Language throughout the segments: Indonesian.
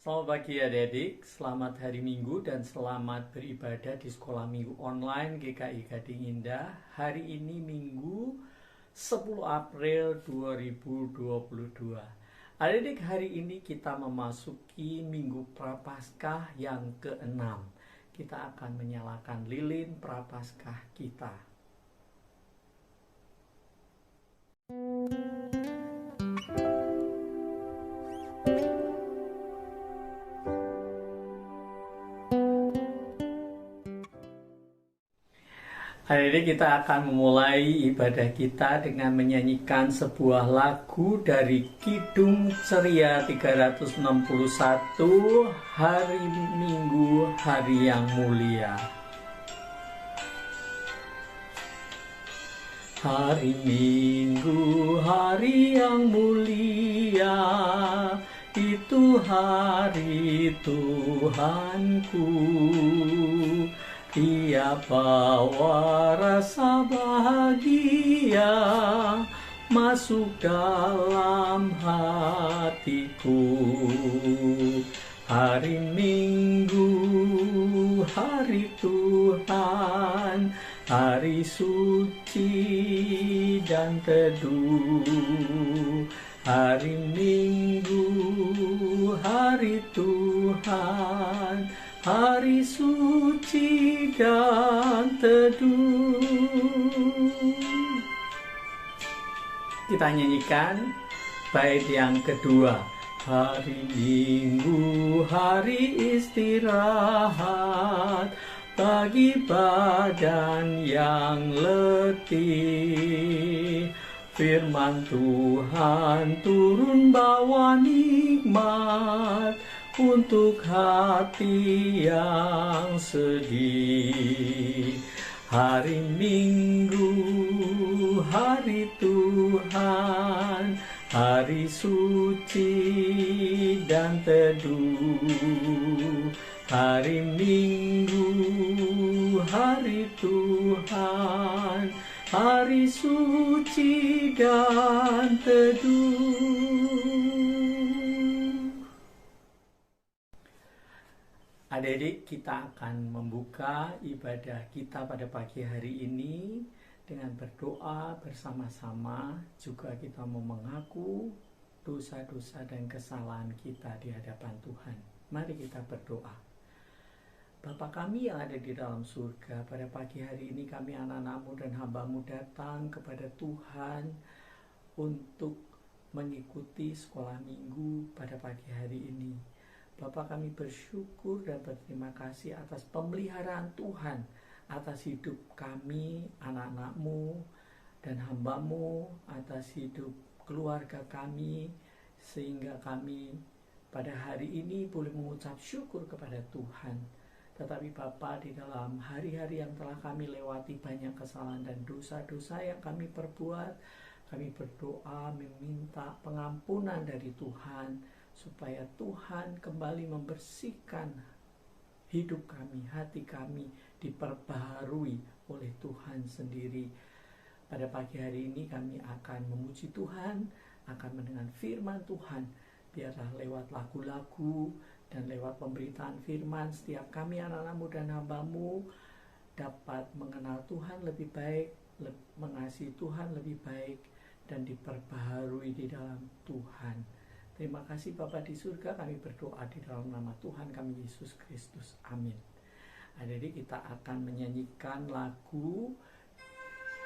Selamat pagi adik-adik, selamat hari Minggu dan selamat beribadah di sekolah Minggu online GKI Gading Indah. Hari ini Minggu 10 April 2022. Adik-adik, hari ini kita memasuki Minggu Prapaskah yang ke-6. Kita akan menyalakan lilin Prapaskah kita. Hari ini kita akan memulai ibadah kita dengan menyanyikan sebuah lagu dari Kidung Ceria 361, Hari Minggu, Hari yang Mulia. Hari Minggu, hari yang mulia, itu hari Tuhanku. Dia bawa rasa bahagia masuk dalam hatiku. Hari Minggu, hari Tuhan, hari suci dan teduh. Hari Minggu, hari Tuhan, hari suci dan teduh. Kita nyanyikan bait yang kedua. Hari Minggu, hari istirahat bagi badan yang letih. Firman Tuhan turun bawa nikmat untuk hati yang sedih. Hari Minggu, hari Tuhan, hari suci dan teduh. Hari Minggu, hari Tuhan, hari suci dan teduh. Adik-adik, kita akan membuka ibadah kita pada pagi hari ini dengan berdoa bersama-sama. Juga kita mau mengaku dosa-dosa dan kesalahan kita di hadapan Tuhan. Mari kita berdoa. Bapa kami yang ada di dalam surga, pada pagi hari ini kami anak-anak-Mu dan hamba-Mu datang kepada Tuhan untuk mengikuti sekolah minggu pada pagi hari ini. Bapa, kami bersyukur dan berterima kasih atas pemeliharaan Tuhan atas hidup kami, anak-anak-Mu dan hamba-Mu, atas hidup keluarga kami, sehingga kami pada hari ini boleh mengucap syukur kepada Tuhan. Tetapi Bapa, di dalam hari-hari yang telah kami lewati banyak kesalahan dan dosa-dosa yang kami perbuat, kami berdoa meminta pengampunan dari Tuhan, supaya Tuhan kembali membersihkan hidup kami, hati kami diperbaharui oleh Tuhan sendiri. Pada pagi hari ini kami akan memuji Tuhan, akan mendengar firman Tuhan. Biarlah lewat lagu-lagu dan lewat pemberitaan firman, setiap kami anak-anak-Mu dan hamba-Mu dapat mengenal Tuhan lebih baik, mengasihi Tuhan lebih baik, dan diperbaharui di dalam Tuhan. Terima kasih Bapa di surga, kami berdoa di dalam nama Tuhan kami Yesus Kristus. Amin. Jadi kita akan menyanyikan lagu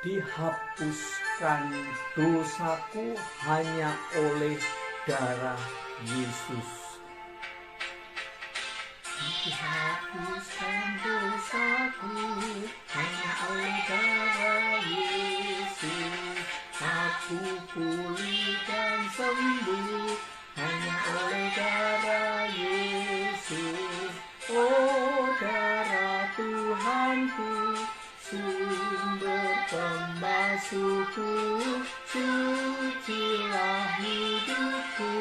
Dihapuskan Dosaku Hanya Oleh Darah Yesus. Dihapuskan dosaku hanya oleh darah Yesus. Aku pulih dan sembuh hanya oleh darah Yesus. Oh, darah Tuhanku, sumber pembasuhku, sucilah hidupku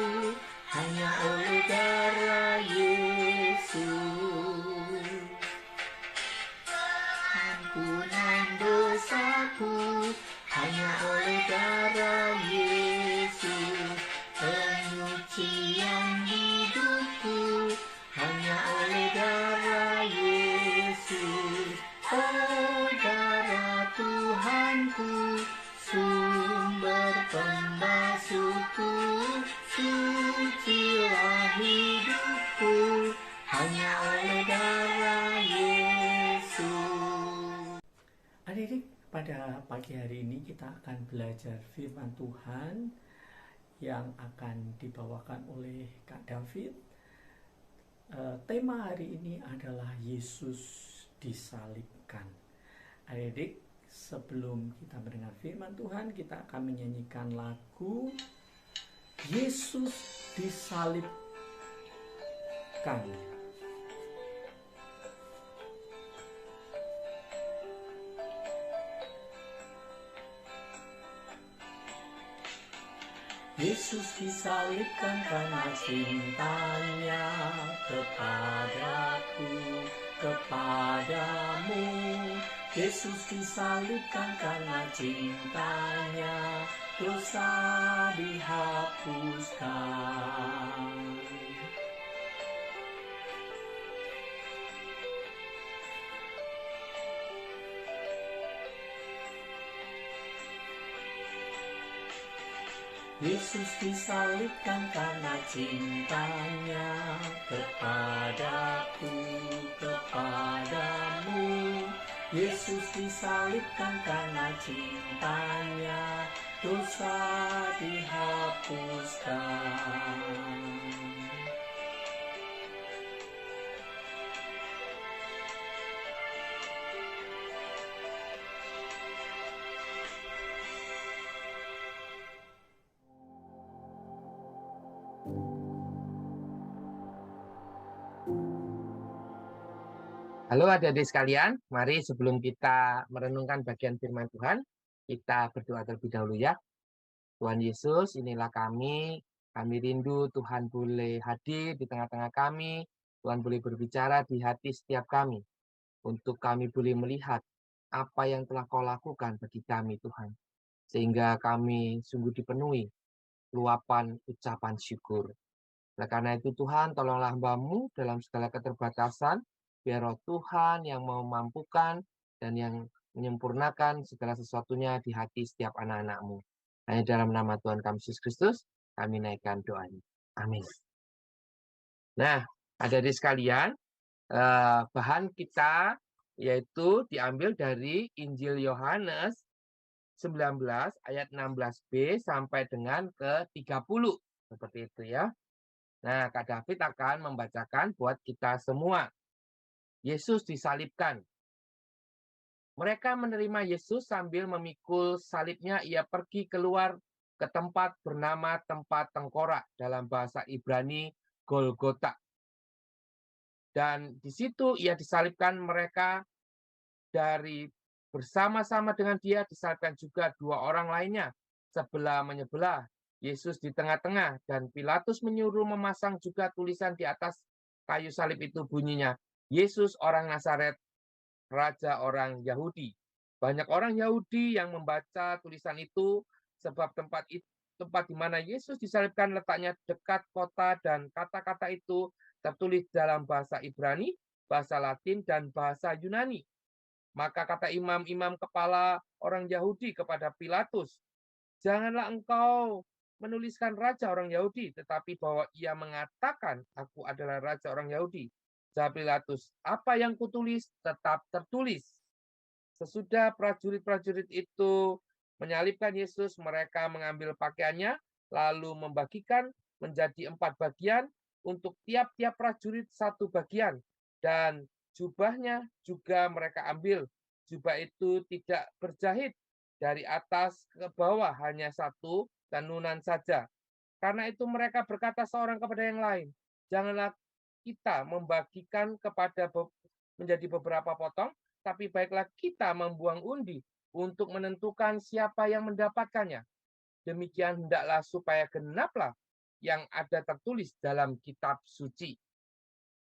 hanya oleh darah Yesus. Ampunan dosaku hanya oleh darah Yesus. Penyucian di hidupku hanya oleh darah Yesus. Oh darah Tuhanku, sumber pembasuhku, sucilah hidupku hanya oleh darah Yesus. Adik-adik, pada pagi hari ini kita akan belajar firman Tuhan yang akan dibawakan oleh Kak David. Tema hari ini adalah Yesus disalibkan. Adik-adik, sebelum kita mendengar firman Tuhan, kita akan menyanyikan lagu Yesus disalibkan. Yesus disalibkan karena cintanya kepadaku, kepadamu. Yesus disalibkan karena cintanya, dosa dihapuskan. Yesus disalibkan karena cintanya kepadaku, kepadamu. Yesus disalibkan karena cintanya, dosa dihapuskan. Halo adik-adik sekalian, mari sebelum kita merenungkan bagian firman Tuhan, kita berdoa terlebih dahulu ya. Tuhan Yesus, inilah kami rindu Tuhan boleh hadir di tengah-tengah kami, Tuhan boleh berbicara di hati setiap kami, untuk kami boleh melihat apa yang telah Kau lakukan bagi kami Tuhan, sehingga kami sungguh dipenuhi luapan ucapan syukur. Nah, karena itu Tuhan, tolonglah hamba-Mu dalam segala keterbatasan, biar Roh Tuhan yang memampukan dan yang menyempurnakan segala sesuatunya di hati setiap anak-anak-Mu. Hanya dalam nama Tuhan kami Yesus Kristus, kami naikkan doanya. Amin. Nah, adik-adik sekalian, bahan kita yaitu diambil dari Injil Yohanes 19 ayat 16b sampai dengan ke 30. Seperti itu ya. Nah, Kak David akan membacakan buat kita semua. Yesus disalibkan. Mereka menerima Yesus sambil memikul salibnya. Ia pergi keluar ke tempat bernama tempat tengkorak, dalam bahasa Ibrani Golgota. Dan di situ ia disalibkan. Mereka dari bersama-sama dengan dia disalibkan juga dua orang lainnya, sebelah menyebelah. Yesus di tengah-tengah, dan Pilatus menyuruh memasang juga tulisan di atas kayu salib itu, bunyinya, Yesus orang Nazaret, Raja orang Yahudi. Banyak orang Yahudi yang membaca tulisan itu, sebab tempat di mana Yesus disalibkan letaknya dekat kota, dan kata-kata itu tertulis dalam bahasa Ibrani, bahasa Latin, dan bahasa Yunani. Maka kata imam-imam kepala orang Yahudi kepada Pilatus, janganlah engkau menuliskan raja orang Yahudi, tetapi bahwa ia mengatakan, aku adalah raja orang Yahudi. Jawab Pilatus, apa yang kutulis tetap tertulis. Sesudah prajurit-prajurit itu menyalibkan Yesus, mereka mengambil pakaiannya, lalu membagikan menjadi 4 bagian, untuk tiap-tiap prajurit 1 bagian. Dan jubahnya juga mereka ambil. Jubah itu tidak berjahit, dari atas ke bawah hanya 1 tenunan saja. Karena itu mereka berkata seorang kepada yang lain, janganlah kita membagikan menjadi beberapa potong, tapi baiklah kita membuang undi untuk menentukan siapa yang mendapatkannya. Demikian hendaklah supaya genaplah yang ada tertulis dalam kitab suci.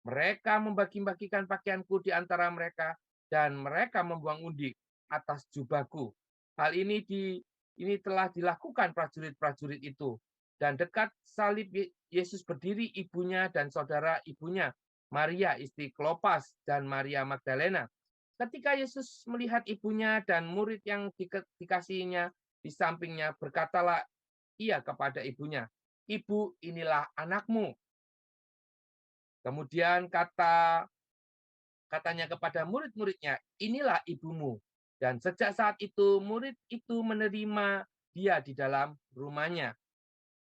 Mereka membagi-bagikan pakaianku di antara mereka, dan mereka membuang undi atas jubahku. Hal ini telah dilakukan prajurit-prajurit itu. Dan dekat salib Yesus berdiri ibunya dan saudara ibunya, Maria istri Klopas dan Maria Magdalena. Ketika Yesus melihat ibunya dan murid yang dikasihinya di sampingnya, berkatalah ia kepada ibunya, "Ibu, inilah anakmu." Kemudian katanya kepada murid-muridnya, "Inilah ibumu." Dan sejak saat itu murid itu menerima dia di dalam rumahnya.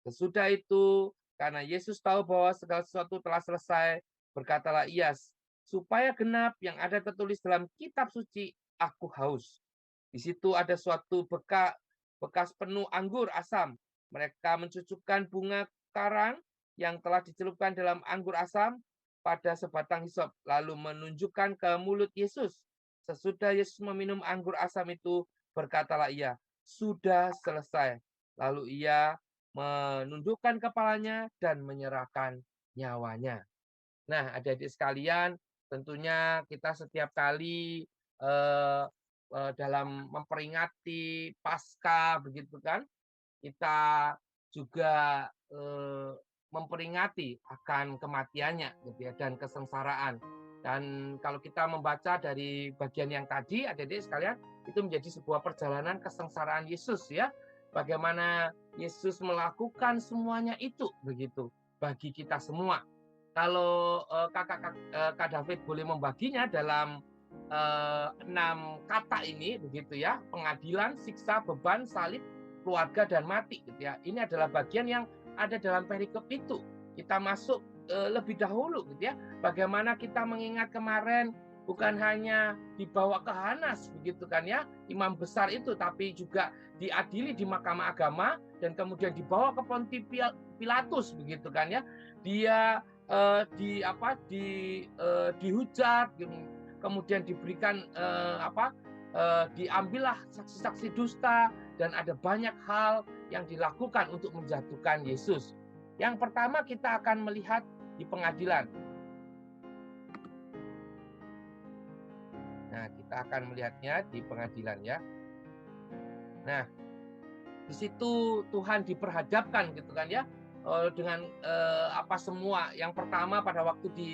Sesudah itu, karena Yesus tahu bahwa segala sesuatu telah selesai, berkatalah ia, supaya genap yang ada tertulis dalam kitab suci, "Aku haus." Di situ ada suatu bekas penuh anggur asam. Mereka mencucukkan bunga karang yang telah dicelupkan dalam anggur asam pada sebatang hisop, lalu menunjukkan ke mulut Yesus. Sesudah Yesus meminum anggur asam itu, berkatalah ia, "Sudah selesai." Lalu ia menundukkan kepalanya dan menyerahkan nyawanya. Nah, adik-adik sekalian, tentunya kita setiap kali dalam memperingati Paskah begitu kan, kita juga memperingati akan kematiannya gitu ya, dan kesengsaraan. Dan kalau kita membaca dari bagian yang tadi, adik-adik sekalian, itu menjadi sebuah perjalanan kesengsaraan Yesus ya. Bagaimana Yesus melakukan semuanya itu begitu bagi kita semua. Kalau Kak David boleh membaginya dalam 6 kata ini begitu ya, pengadilan, siksa, beban, salib, keluarga dan mati gitu ya. Ini adalah bagian yang ada dalam perikop itu. Kita masuk lebih dahulu gitu ya. Bagaimana kita mengingat kemarin bukan hanya dibawa ke Hanas begitu kan ya, imam besar itu, tapi juga diadili di Mahkamah Agama dan kemudian dibawa ke Pontius Pilatus begitu kan ya. Dia dihujat, kemudian diberikan diambillah saksi-saksi dusta, dan ada banyak hal yang dilakukan untuk menjatuhkan Yesus. Yang pertama kita akan melihat di pengadilan. Nah, kita akan melihatnya di pengadilan ya. Nah, di situ Tuhan diperhadapkan gitu kan ya, dengan apa semua. Yang pertama pada waktu di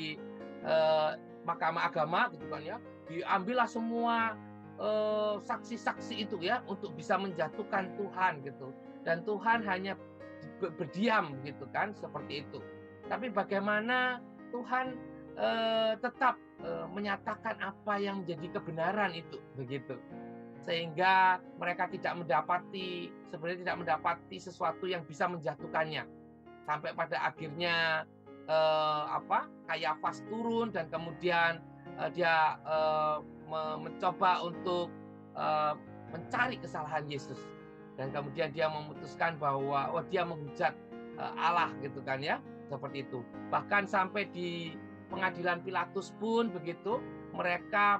Mahkamah Agama gitu kan ya, diambillah semua saksi-saksi itu ya untuk bisa menjatuhkan Tuhan gitu. Dan Tuhan hanya berdiam gitu kan, seperti itu. Tapi bagaimana Tuhan tetap menyatakan apa yang menjadi kebenaran itu begitu, sehingga mereka sebenarnya tidak mendapati sesuatu yang bisa menjatuhkannya, sampai pada akhirnya Kayafas turun dan kemudian dia mencoba untuk mencari kesalahan Yesus, dan kemudian dia memutuskan bahwa dia menghujat Allah gitu kan ya, seperti itu. Bahkan sampai di pengadilan Pilatus pun begitu, mereka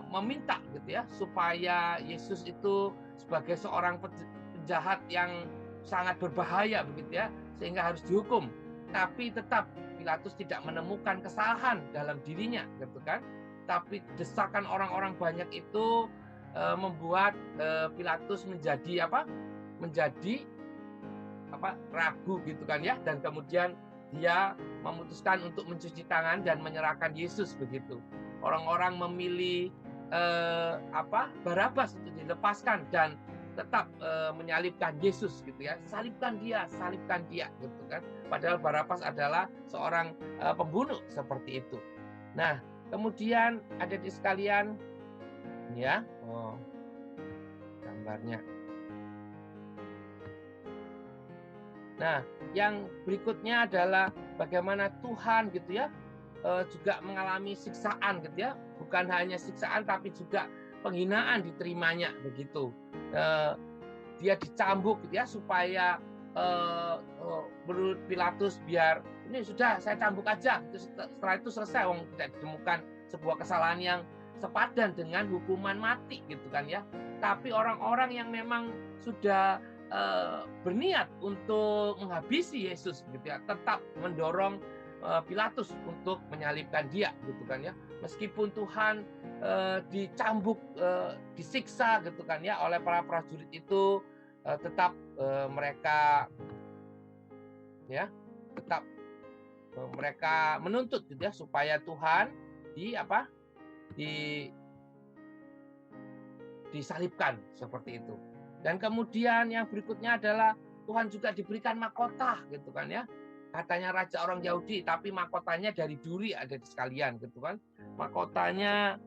meminta gitu ya supaya Yesus itu sebagai seorang penjahat yang sangat berbahaya begitu ya, sehingga harus dihukum. Tapi tetap Pilatus tidak menemukan kesalahan dalam dirinya gitu kan. Tapi desakan orang-orang banyak itu membuat Pilatus menjadi ragu gitu kan ya, dan kemudian dia memutuskan untuk mencuci tangan dan menyerahkan Yesus begitu. Orang-orang memilih Barabas untuk dilepaskan dan tetap menyalibkan Yesus gitu ya. Salibkan dia gitu kan. Padahal Barabas adalah seorang pembunuh seperti itu. Nah, kemudian adik-adik sekalian ya, gambarnya. Nah, yang berikutnya adalah bagaimana Tuhan gitu ya juga mengalami siksaan gitu ya, bukan hanya siksaan tapi juga penghinaan diterimanya begitu. Dia dicambuk gitu ya supaya menurut Pilatus, biar ini sudah saya cambuk aja, setelah itu selesai, tidak ditemukan sebuah kesalahan yang sepadan dengan hukuman mati gitu kan ya. Tapi orang-orang yang memang sudah berniat untuk menghabisi Yesus gitu ya, tetap mendorong Pilatus untuk menyalibkan dia gitu kan ya. Meskipun Tuhan dicambuk, disiksa gitu kan ya oleh para prajurit itu, tetap mereka ya tetap mereka menuntut gitu ya supaya Tuhan disalibkan seperti itu. Dan kemudian yang berikutnya adalah Tuhan juga diberikan mahkota gitu kan ya. Katanya raja orang Yahudi tapi mahkotanya dari duri ada di sekalian gitu kan. Mahkotanya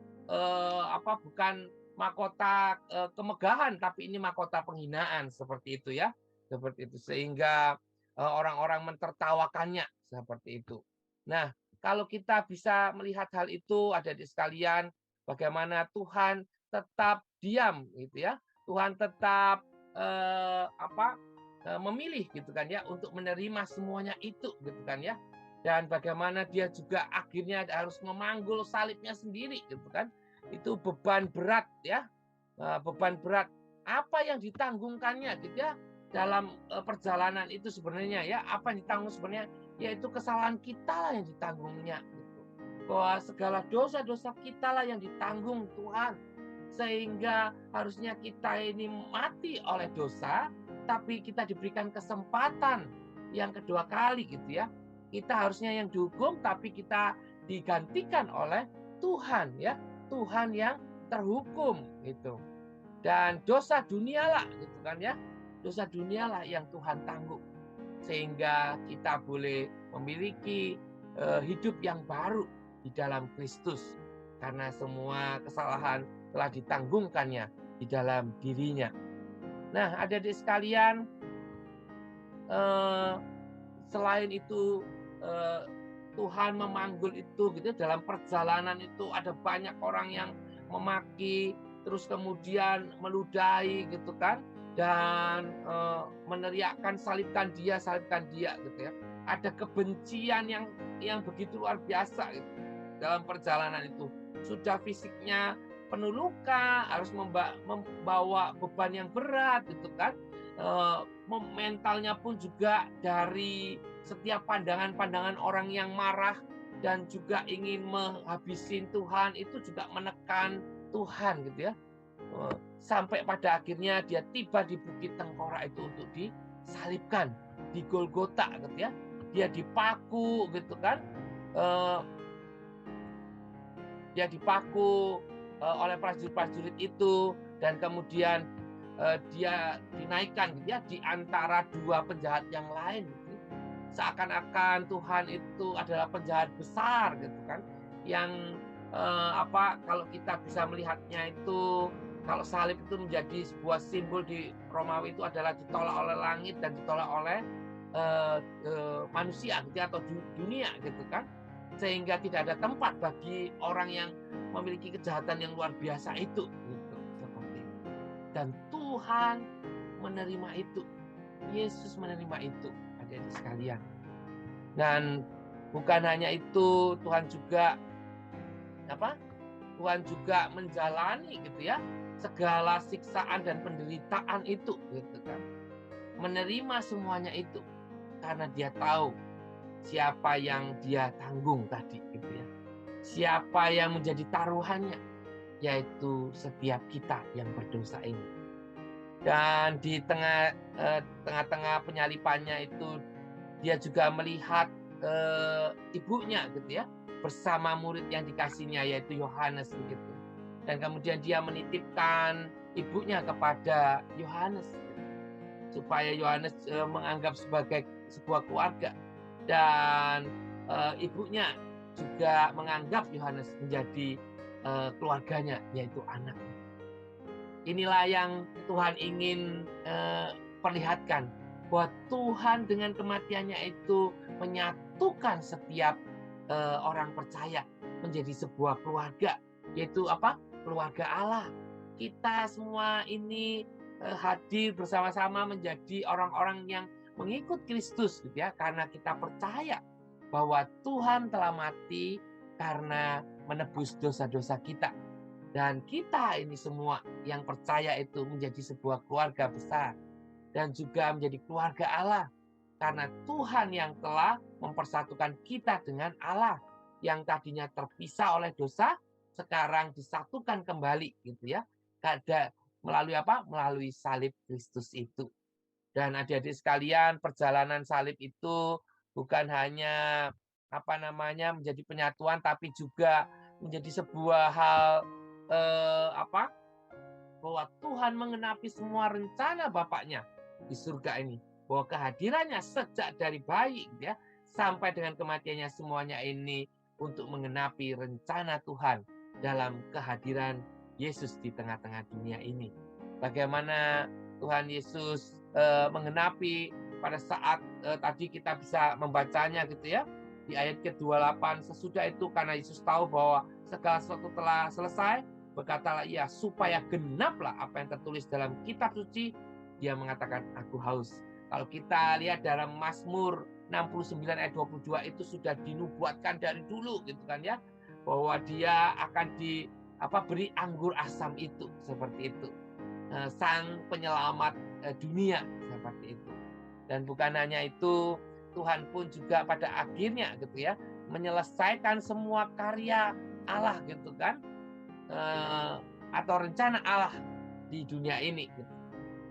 bukan mahkota kemegahan tapi ini mahkota penghinaan seperti itu ya. Seperti itu sehingga orang-orang mentertawakannya seperti itu. Nah, kalau kita bisa melihat hal itu ada di sekalian bagaimana Tuhan tetap diam gitu ya. Tuhan tetap memilih gitu kan ya untuk menerima semuanya itu gitu kan ya. Dan bagaimana dia juga akhirnya harus memanggul salibnya sendiri gitu kan. Itu beban berat ya. Beban berat apa yang ditanggungkannya gitu ya dalam perjalanan itu sebenarnya ya, apa yang ditanggung sebenarnya yaitu kesalahan kita lah yang ditanggungnya gitu. Bahwa segala dosa-dosa kita lah yang ditanggung Tuhan. Sehingga harusnya kita ini mati oleh dosa, tapi kita diberikan kesempatan yang kedua kali gitu ya. Kita harusnya yang dihukum, tapi kita digantikan oleh Tuhan ya. Tuhan yang terhukum gitu. Dan dosa dunialah gitu kan ya. Dosa dunialah yang Tuhan tanggung. Sehingga kita boleh memiliki hidup yang baru di dalam Kristus. Karena semua kesalahan telah ditanggungkannya di dalam dirinya. Nah, adik-adik sekalian, selain itu Tuhan memanggul itu gitu dalam perjalanan itu ada banyak orang yang memaki, terus kemudian meludahi gitu kan, dan meneriakkan salibkan dia gitu ya. Ada kebencian yang begitu luar biasa gitu dalam perjalanan itu. Sudah fisiknya penuh luka, harus membawa beban yang berat gitu kan. Mentalnya pun juga dari setiap pandangan-pandangan orang yang marah dan juga ingin menghabisin Tuhan, itu juga menekan Tuhan gitu ya. Sampai pada akhirnya dia tiba di Bukit Tengkorak itu untuk disalibkan di Golgota gitu ya. Dia dipaku gitu kan. Dia dipaku oleh prajurit-prajurit itu dan kemudian dia dinaikkan gitu ya di antara dua penjahat yang lain gitu. Seakan-akan Tuhan itu adalah penjahat besar gitu kan, yang kalau kita bisa melihatnya itu, kalau salib itu menjadi sebuah simbol di Romawi itu adalah ditolak oleh langit dan ditolak oleh manusia gitu, atau dunia gitu kan, sehingga tidak ada tempat bagi orang yang memiliki kejahatan yang luar biasa itu gitu, seperti itu. Dan Tuhan menerima itu, Yesus menerima itu, adik-adik sekalian. Dan bukan hanya itu, Tuhan juga menjalani gitu ya segala siksaan dan penderitaan itu gitu kan, menerima semuanya itu karena dia tahu siapa yang dia tanggung tadi gitu ya, siapa yang menjadi taruhannya, yaitu setiap kita yang berdosa ini. Dan di tengah-tengah penyalipannya itu dia juga melihat ibunya gitu ya, bersama murid yang dikasihnya yaitu Yohanes begitu. Dan kemudian dia menitipkan ibunya kepada Yohanes supaya Yohanes menganggap sebagai sebuah keluarga, dan ibunya juga menganggap Yohanes menjadi keluarganya, yaitu anaknya. Inilah yang Tuhan ingin perlihatkan, bahwa Tuhan dengan kematiannya itu menyatukan setiap orang percaya menjadi sebuah keluarga, yaitu keluarga Allah. Kita semua ini hadir bersama-sama menjadi orang-orang yang mengikut Kristus gitu ya, karena kita percaya bahwa Tuhan telah mati karena menebus dosa-dosa kita. Dan kita ini semua yang percaya itu menjadi sebuah keluarga besar dan juga menjadi keluarga Allah, karena Tuhan yang telah mempersatukan kita dengan Allah, yang tadinya terpisah oleh dosa sekarang disatukan kembali gitu ya. Melalui apa? Melalui salib Kristus itu. Dan adik-adik sekalian, perjalanan salib itu bukan hanya menjadi penyatuan, tapi juga menjadi sebuah hal bahwa Tuhan mengenapi semua rencana Bapaknya di surga ini, bahwa kehadirannya sejak dari bayi ya sampai dengan kematiannya, semuanya ini untuk mengenapi rencana Tuhan dalam kehadiran Yesus di tengah-tengah dunia ini. Bagaimana Tuhan Yesus mengenapi pada saat tadi kita bisa membacanya gitu ya, di ayat ke-28, sesudah itu karena Yesus tahu bahwa segala sesuatu telah selesai, berkatalah ia, supaya genaplah apa yang tertulis dalam kitab suci, dia mengatakan, aku haus. Kalau kita lihat dalam Mazmur 69 ayat 22 itu sudah dinubuatkan dari dulu gitu kan ya, bahwa dia akan beri anggur asam itu, seperti itu. Sang penyelamat dunia, seperti itu. Dan bukan hanya itu, Tuhan pun juga pada akhirnya gitu ya menyelesaikan semua karya Allah gitu kan, atau rencana Allah di dunia ini.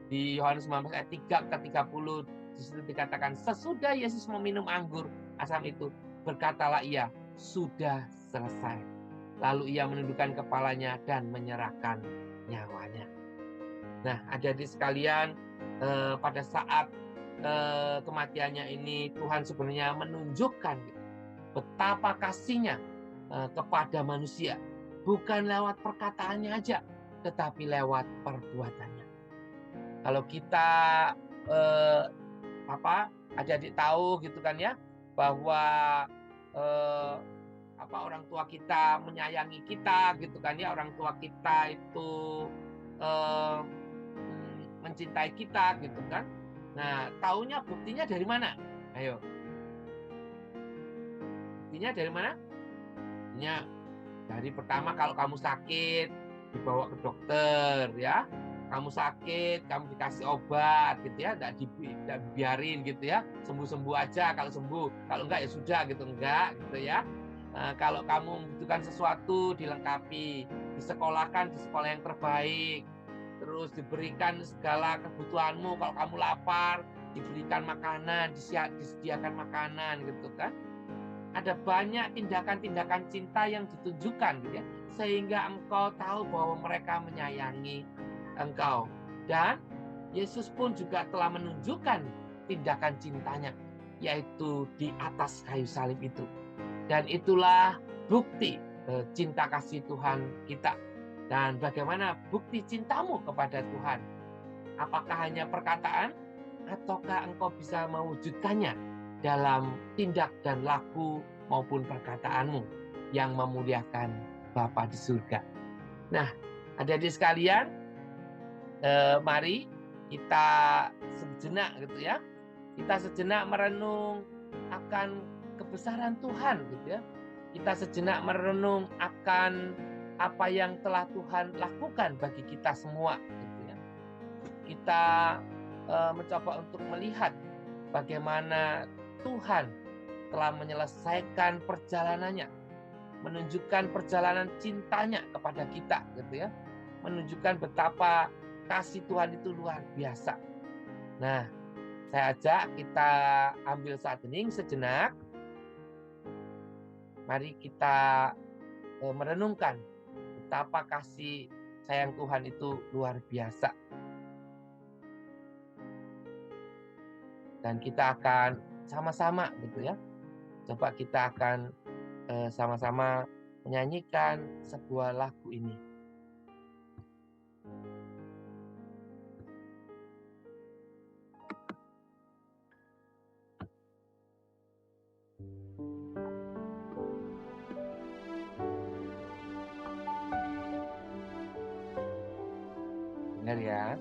Di Yohanes 19 ayat 3 ke 30 di situ dikatakan, sesudah Yesus meminum anggur asam itu, berkatalah ia, sudah selesai. Lalu ia menundukkan kepalanya dan menyerahkan nyawanya. Nah, adik-adik sekalian, pada saat kematiannya ini, Tuhan sebenarnya menunjukkan betapa kasihnya kepada manusia. Bukan lewat perkataannya aja, tetapi lewat perbuatannya. Kalau kita adik-adik tahu gitu kan ya, bahwa orang tua kita menyayangi kita gitu kan ya, orang tua kita itu mencintai kita gitu kan. Nah, taunya buktinya dari mana? Ayo. Buktinya dari mana? Buktinya dari pertama, kalau kamu sakit dibawa ke dokter ya. Kamu sakit, kamu dikasih obat gitu ya, enggak dibiarin gitu ya. Sembuh-sembuh aja, kalau sembuh. Kalau enggak ya sudah gitu, enggak gitu ya. Kalau kamu membutuhkan sesuatu dilengkapi, disekolahkan di sekolah yang terbaik. Terus diberikan segala kebutuhanmu. Kalau kamu lapar, diberikan makanan, disediakan makanan gitu kan. Ada banyak tindakan-tindakan cinta yang ditunjukkan gitu ya, sehingga engkau tahu bahwa mereka menyayangi engkau. Dan Yesus pun juga telah menunjukkan tindakan cintanya, yaitu di atas kayu salib itu. Dan itulah bukti cinta kasih Tuhan kita. Dan bagaimana bukti cintamu kepada Tuhan? Apakah hanya perkataan, ataukah engkau bisa mewujudkannya dalam tindak dan laku maupun perkataanmu yang memuliakan Bapa di surga? Nah, adik-adik sekalian, mari kita sejenak gitu ya. Kita sejenak merenung akan kebesaran Tuhan gitu ya. Kita sejenak merenung akan apa yang telah Tuhan lakukan bagi kita semua gitu ya. Kita mencoba untuk melihat bagaimana Tuhan telah menyelesaikan perjalanannya, menunjukkan perjalanan cintanya kepada kita gitu ya. Menunjukkan betapa kasih Tuhan itu luar biasa. Nah, saya ajak kita ambil saat hening sejenak. Mari kita merenungkan betapa kasih sayang Tuhan itu luar biasa. Dan kita akan sama-sama gitu ya. Coba kita akan sama-sama menyanyikan sebuah lagu ini. Dengar ya.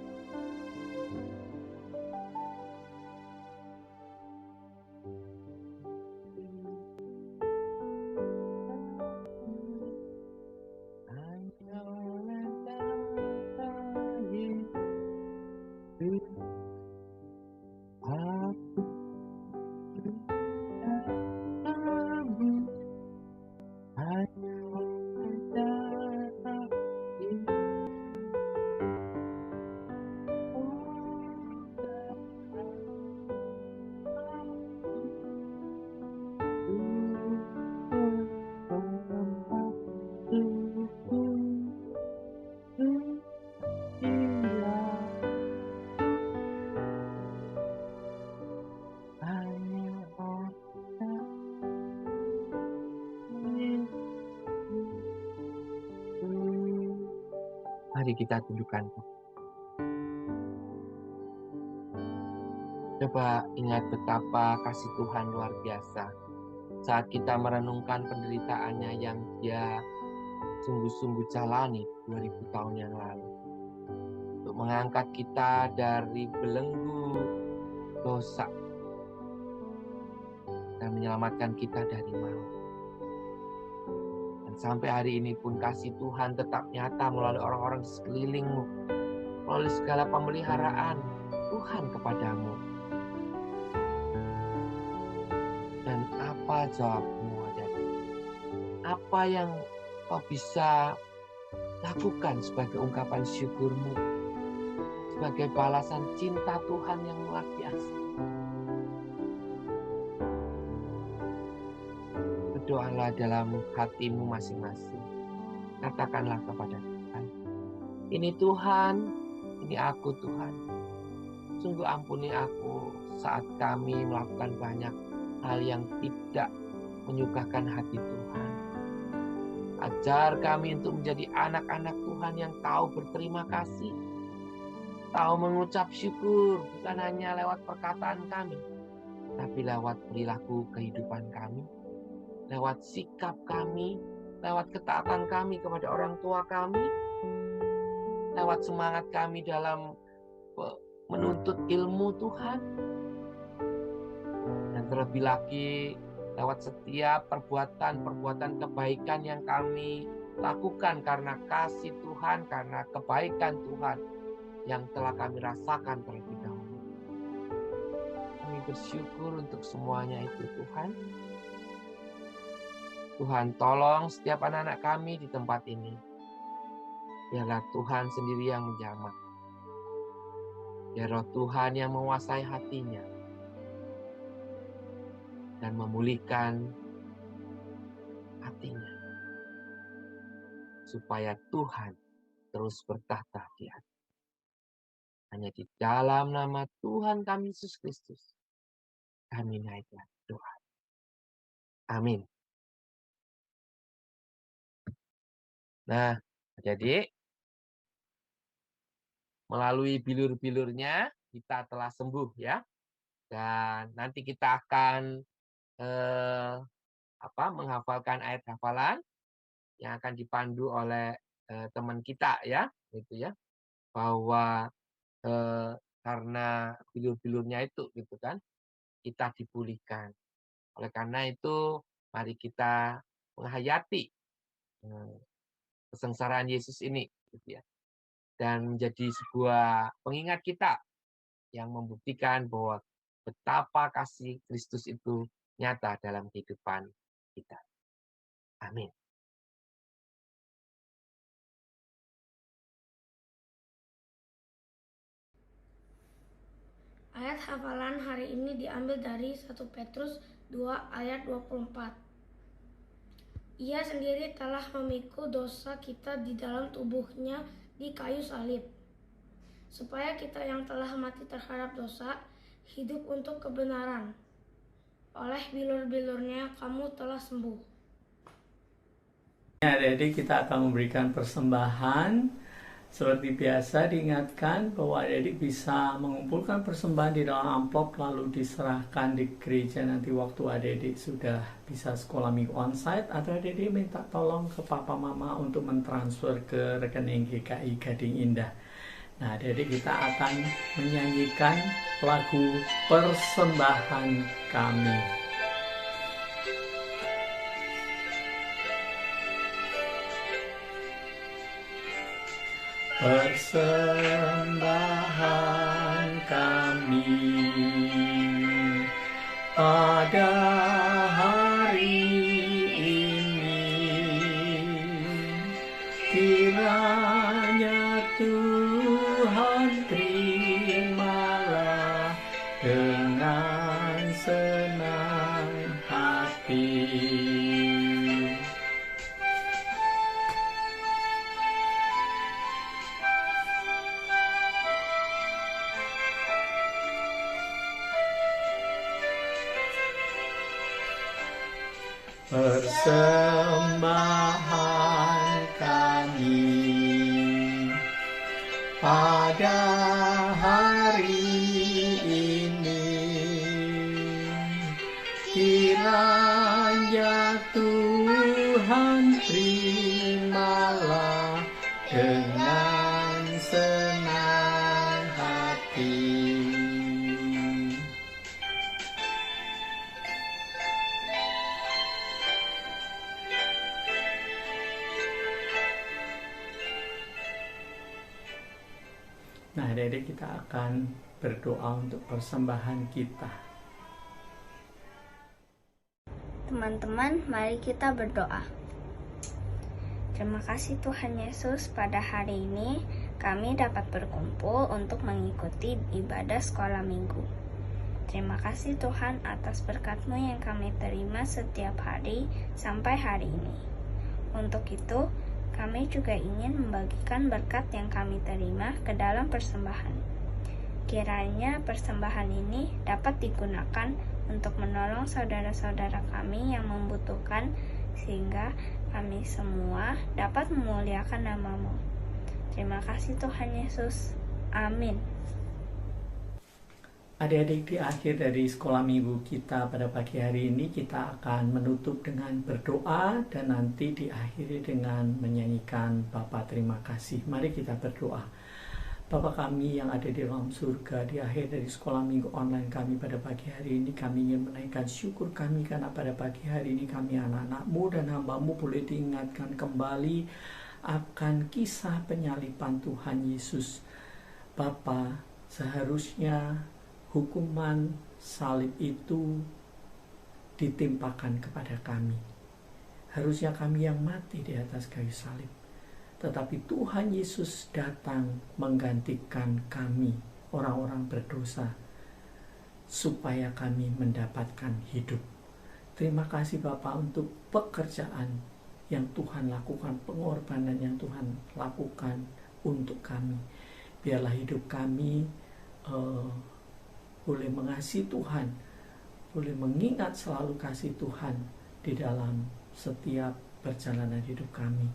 Mari kita tundukkan. Coba ingat betapa kasih Tuhan luar biasa saat kita merenungkan penderitaannya yang Dia sungguh-sungguh jalani 2000 tahun yang lalu. Untuk mengangkat kita dari belenggu dosa dan menyelamatkan kita dari maut. Dan sampai hari ini pun kasih Tuhan tetap nyata melalui orang-orang di sekelilingmu, melalui segala pemeliharaan Tuhan kepadamu. Dan apa jawabmu, adik-adik? Apa yang kau bisa lakukan sebagai ungkapan syukurmu, sebagai balasan cinta Tuhan yang luar biasa? Berdoalah dalam hatimu masing-masing. Katakanlah kepada Tuhan, ini Tuhan, ini aku Tuhan. Sungguh ampuni aku saat kami melakukan banyak hal yang tidak menyukakan hati Tuhan. Ajar kami untuk menjadi anak-anak Tuhan yang tahu berterima kasih, tahu mengucap syukur, bukan hanya lewat perkataan kami, tapi lewat perilaku kehidupan kami, lewat sikap kami, lewat ketaatan kami kepada orang tua kami, lewat semangat kami dalam menuntut ilmu Tuhan, dan terlebih lagi lewat setiap perbuatan-perbuatan kebaikan yang kami lakukan karena kasih Tuhan, karena kebaikan Tuhan yang telah kami rasakan terlebih dahulu. Kami bersyukur untuk semuanya itu Tuhan. Tuhan tolong setiap anak-anak kami di tempat ini. Biarlah Tuhan sendiri yang menjamah. Biar Roh Tuhan yang menguasai hatinya dan memulihkan hatinya, supaya Tuhan terus bertahta di hati. Hanya di dalam nama Tuhan kami Yesus Kristus kami naikkan doa. Amin. Nah, jadi melalui bilur-bilurnya kita telah sembuh ya. Dan nanti kita akan menghafalkan ayat hafalan yang akan dipandu oleh teman kita ya, gitu ya. Bahwa karena bilur-bilurnya itu gitu kan, kita dipulihkan. Oleh karena itu, mari kita menghayati kesengsaraan Yesus ini, gitu ya. Dan menjadi sebuah pengingat kita yang membuktikan bahwa betapa kasih Kristus itu nyata dalam kehidupan kita. Amin. Ayat hafalan hari ini diambil dari 1 Petrus 2 ayat 24. Ia sendiri telah memikul dosa kita di dalam tubuhnya di kayu salib, supaya kita yang telah mati terhadap dosa, hidup untuk kebenaran. Oleh bilur-bilurnya kamu telah sembuh. Jadi kita akan memberikan persembahan. Seperti biasa diingatkan bahwa adik bisa mengumpulkan persembahan di dalam amplop lalu diserahkan di gereja nanti waktu adik sudah bisa sekolah minggu onsite, atau adik minta tolong ke papa mama untuk mentransfer ke rekening GKI Gading Indah. Nah, adik kita akan menyanyikan lagu Persembahan Kami. Persembahan kami pada hari ini, kiranya Tuhan terimalah dengan senang hati. Persembahan kami pada hari ini. Kiranya Tuhan terimalah dengan senang hati. Nah, adik-adik, kita akan berdoa untuk persembahan kita. Teman-teman, mari kita berdoa. Terima kasih Tuhan Yesus, pada hari ini kami dapat berkumpul untuk mengikuti ibadah sekolah minggu. Terima kasih Tuhan atas berkat-Mu yang kami terima setiap hari sampai hari ini. Untuk itu, kami juga ingin membagikan berkat yang kami terima ke dalam persembahan. Kiranya persembahan ini dapat digunakan untuk menolong saudara-saudara kami yang membutuhkan, sehingga kami semua dapat memuliakan nama-Mu. Terima kasih Tuhan Yesus. Amin. Adik-adik, di akhir dari sekolah minggu kita pada pagi hari ini, kita akan menutup dengan berdoa dan nanti diakhiri dengan menyanyikan Bapa terima kasih. Mari kita berdoa. Bapa kami yang ada di dalam surga, di akhir dari sekolah minggu online kami pada pagi hari ini, kami ingin menaikkan syukur kami karena pada pagi hari ini kami anak-anak-Mu dan hamba-Mu boleh diingatkan kembali akan kisah penyaliban Tuhan Yesus. Bapa, seharusnya hukuman salib itu ditimpakan kepada kami. Harusnya kami yang mati di atas kayu salib. Tetapi Tuhan Yesus datang menggantikan kami, orang-orang berdosa, supaya kami mendapatkan hidup. Terima kasih Bapa untuk pekerjaan yang Tuhan lakukan, pengorbanan yang Tuhan lakukan untuk kami. Biarlah hidup kami boleh mengasihi Tuhan, boleh mengingat selalu kasih Tuhan di dalam setiap perjalanan hidup kami.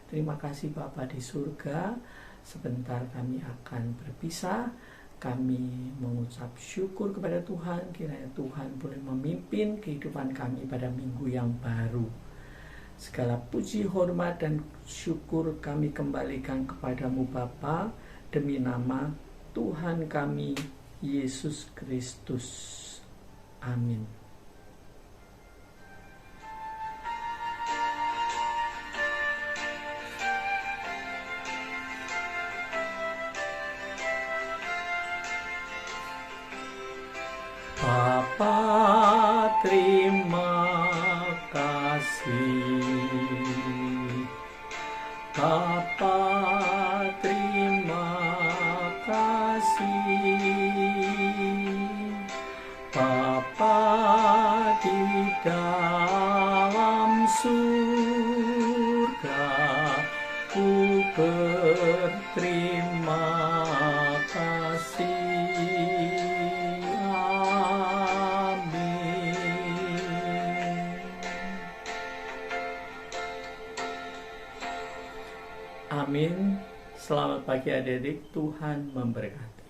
Terima kasih Bapa di surga. Sebentar kami akan berpisah. Kami mengucap syukur kepada Tuhan, kiranya Tuhan boleh memimpin kehidupan kami pada minggu yang baru. Segala puji, hormat, dan syukur kami kembalikan kepadamu Bapa, demi nama Tuhan kami Yesus Kristus. Amin. Bapa terima kasih, Bapa terima kasih, Bapa di dalam surga, ku berterima kasih. Amin. Selamat pagi adik-adik, Tuhan memberkati.